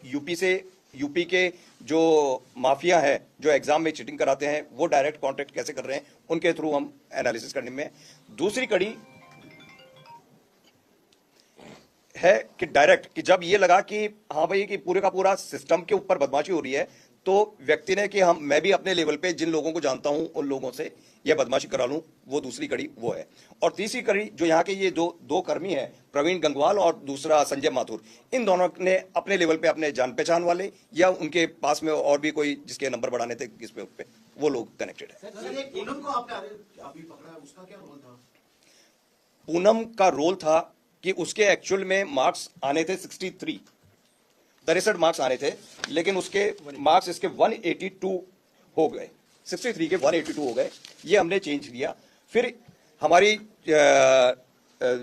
UP के जो mafia है जो एग्जाम में चीटिंग कराते हैं वो डायरेक्ट कांटेक्ट कैसे कर रहे हैं उनके थ्रू हम एनालिसिस करने में। दूसरी कड़ी है कि डायरेक्ट कि जब ये लगा कि हाँ भाई कि पूरे का पूरा सिस्टम के ऊपर बदमाशी हो रही है तो व्यक्ति ने कि मैं भी अपने लेवल पे जिन लोगों को जानता हूं उन लोगों से यह बदमाशी करा लूं, वो दूसरी कड़ी वो है। और तीसरी कड़ी जो यहाँ के ये दो कर्मी हैं, प्रवीण गंगवाल और दूसरा संजय माथुर, इन दोनों ने अपने लेवल पे अपने जान पहचान वाले या उनके पास में और भी कोई जिसके नंबर बढ़ाने थे किस पे वो लोग कनेक्टेड है। पूनम का रोल था कि उसके एक्चुअल में मार्क्स आने थे 63 मार्क्स आने थे, लेकिन उसके मार्क्स इसके 182 हो गए, 63 के 182 हो गए। ये हमने चेंज किया। फिर हमारी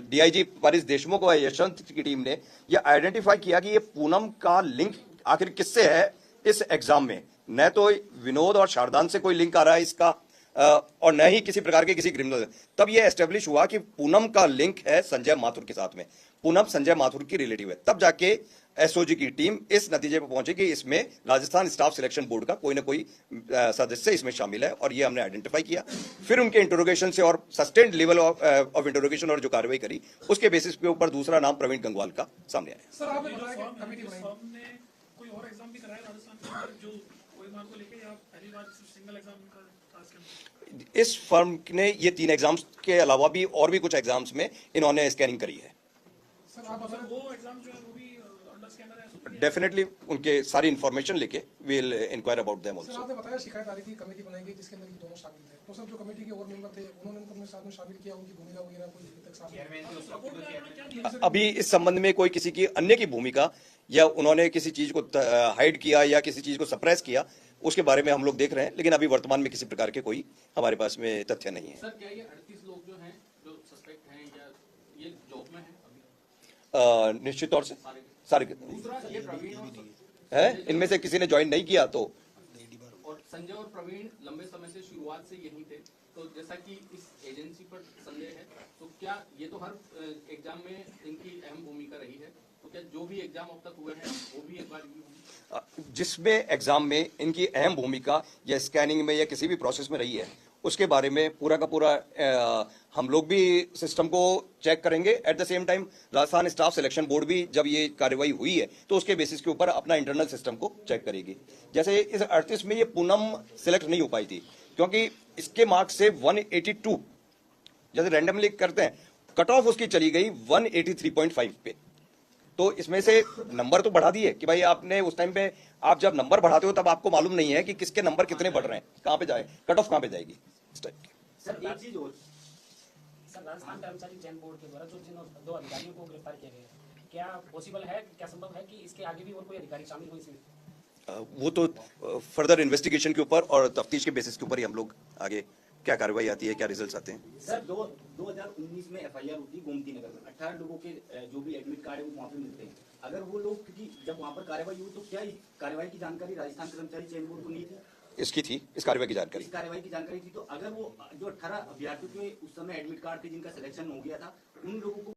डीआईजी पारिस देशमुख और यशवंत की टीम ने यह आइडेंटिफाई किया कि ये पूनम का लिंक आखिर किससे है इस एग्जाम में। न तो विनोद और शारदान से कोई लिंक आ रहा है इसका और न ही किसी प्रकार के किसी क्रिमिनल। तब यह एस्टेब्लिश हुआ कि पूनम का लिंक है संजय माथुर के साथ में, पूनम संजय माथुर की रिलेटिव है। तब जाके एसओजी की टीम इस नतीजे पर पहुंची कि इसमें राजस्थान स्टाफ सिलेक्शन बोर्ड का कोई ना कोई सदस्य इसमें शामिल है और ये हमने आइडेंटिफाई किया। फिर उनके इंटरोगेशन से और सस्टेन्ड लेवल ऑफ इंटरोगेशन और जो कार्रवाई करी उसके बेसिस के ऊपर दूसरा नाम प्रवीण गंगवाल का सामने आया। सर आपने बताया कि कमेटी बनाई कोई और एग्जाम भी कराया राजस्थान में जो ओएमआर को लेके या पहली बार सिंगल एग्जाम का खास करके इस फर्म ने ये 3 एग्जाम्स के अलावा भी और भी कुछ एग्जाम्स में इन्होंने स्कैनिंग करी है। सर आप वो एग्जाम जो है वो भी अंडर स्कैनर है? डेफिनेटली उनके सारी इंफॉर्मेशन लेके will inquire about them also. Sir आपने बताया शिकायत आ रही थी, कमेटी बनाई गई जिसके अंदर ये दोनों शामिल थे, तो सर जो कमेटी के और मेंबर थे उन्होंने उनको अपने साथ में शामिल किया, उनकी भूमिका वगैरह कोई अभी तक सामने? अभी इस संबंध में कोई किसी की अन्य की भूमिका या उन्होंने किसी चीज को हाइड किया या किसी चीज को सप्रेस किया उसके बारे में हम लोग देख रहे हैं, लेकिन अभी वर्तमान में किसी प्रकार के कोई हमारे पास में तथ्य नहीं है। सर क्या ये 38 लोग जो हैं जो सस्पेक्ट हैं या ये जॉब में हैं अभी? निश्चित तौर से सारे दूसरा ये प्रवीण है, इनमें से किसी ने ज्वाइन नहीं किया तो और संजय और प्रवीण लंबे समय से शुरुआत से यहीं थे, तो जैसा कि इस एजेंसी पर संदेह है तो क्या ये तो हर एग्जाम में इनकी अहम भूमिका रही है, तो क्या जो भी एग्जाम अब तक हुए हैं वो भी एक बार जिसमें एग्जाम में इनकी अहम भूमिका या स्कैनिंग में या किसी भी प्रोसेस में रही है उसके बारे में पूरा का पूरा हम लोग भी सिस्टम को चेक करेंगे। At the same time Rajasthan staff selection board भी जब ये कार्रवाई हुई है तो उसके बेसिस के ऊपर अपना इंटरनल सिस्टम को चेक करेगी। जैसे इस 38 में ये पूनम सिलेक्ट नहीं हो पाई थी क्योंकि इसके मार्क्स से 182 जैसे रैंडमली करते हैं कट ऑफ उसकी चली गई 183.5 पे। तो इसमें से नंबर तो बढ़ा दिए कि भाई आपने उस टाइम पे आप जब नंबर बढ़ाते हो तब आपको मालूम नहीं है कि किसके नंबर कितने बढ़ रहे हैं, कहां पे जाए, कट ऑफ कहां पे जाएगी इस टाइप की। सर एक चीज और, सर राजस्थान कर्मचारी चयन बोर्ड के द्वारा जो जिन 2 अधिकारियों को गिरफ्तार किया गया है, क्या पॉसिबल है, क्या संभव है कि इसके आगे भी और कोई अधिकारी शामिल हो इसमें? वो तो फर्दर इन्वेस्टिगेशन के ऊपर और तफ्तीश के बेसिस के ऊपर ही हम लोग आगे क्या कार्रवाई आती है, क्या रिजल्ट्स आते हैं। सर 2019 में एफआईआर होती है गोमती नगर में, 18 लोगों के जो भी एडमिट कार्ड है वो वहाँ पे मिलते हैं। अगर वो लोग, क्योंकि जब वहाँ पर कार्रवाई हुई तो क्या कार्रवाई की जानकारी राजस्थान कर्मचारी चयन बोर्ड को नहीं थी? इसकी थी, इस कार्रवाई की जानकारी थी। तो अगर वो जो 18 अभ्यर्थियों के उस समय एडमिट कार्ड थे जिनका सिलेक्शन हो गया था उन लोगों को